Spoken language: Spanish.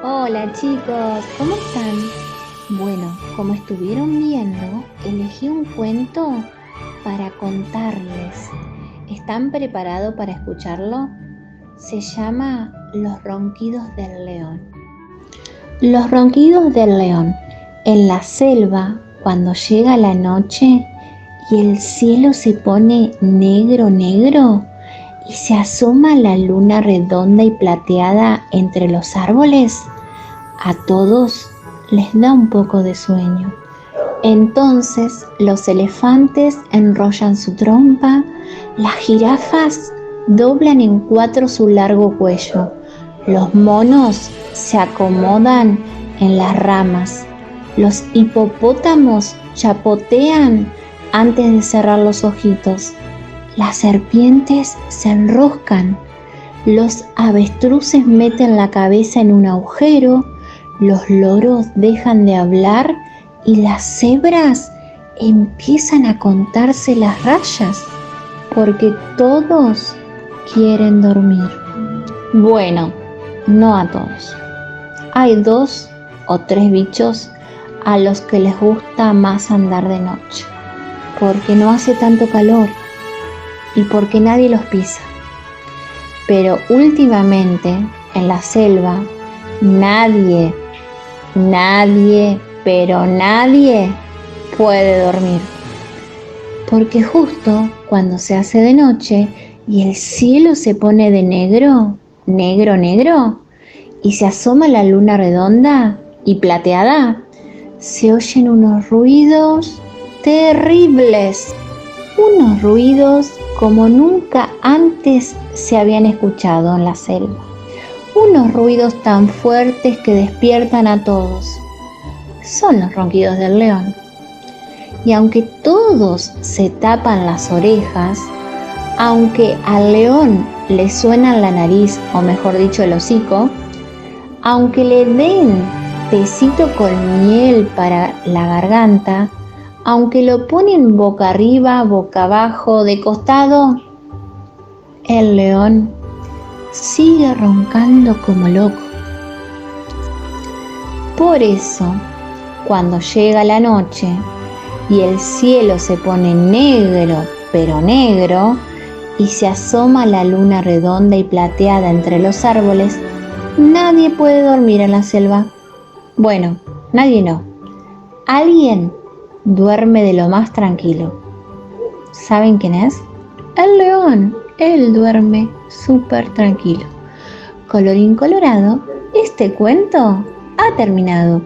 Hola chicos, ¿cómo están? Bueno, como estuvieron viendo, elegí un cuento para contarles. ¿Están preparados para escucharlo? Se llama Los ronquidos del león. Los ronquidos del león. En la selva, cuando llega la noche y el cielo se pone negro, negro, y se asoma la luna redonda y plateada entre los árboles, a todos les da un poco de sueño. Entonces los elefantes enrollan su trompa, las jirafas doblan en cuatro su largo cuello, los monos se acomodan en las ramas, los hipopótamos chapotean antes de cerrar los ojitos, las serpientes se enroscan, los avestruces meten la cabeza en un agujero, los loros dejan de hablar y las cebras empiezan a contarse las rayas, porque todos quieren dormir. Bueno, no a todos. Hay 2 o 3 bichos a los que les gusta más andar de noche, porque no hace tanto calor y porque nadie los pisa. Pero últimamente en la selva nadie, pero nadie puede dormir. Porque justo cuando se hace de noche y el cielo se pone de negro, negro, negro, y se asoma la luna redonda y plateada, se oyen unos ruidos terribles. Unos ruidos como nunca antes se habían escuchado en la selva. Unos ruidos tan fuertes que despiertan a todos. Son los ronquidos del león. Y aunque todos se tapan las orejas, aunque al león le suenan la nariz, o mejor dicho el hocico, aunque le den tecito con miel para la garganta, aunque lo ponen boca arriba, boca abajo, de costado, el león sigue roncando como loco. Por eso, cuando llega la noche y el cielo se pone negro, pero negro, y se asoma la luna redonda y plateada entre los árboles, nadie puede dormir en la selva. Bueno, nadie no. Alguien duerme de lo más tranquilo. ¿Saben quién es? El león. Él duerme súper tranquilo. Colorín colorado, este cuento ha terminado.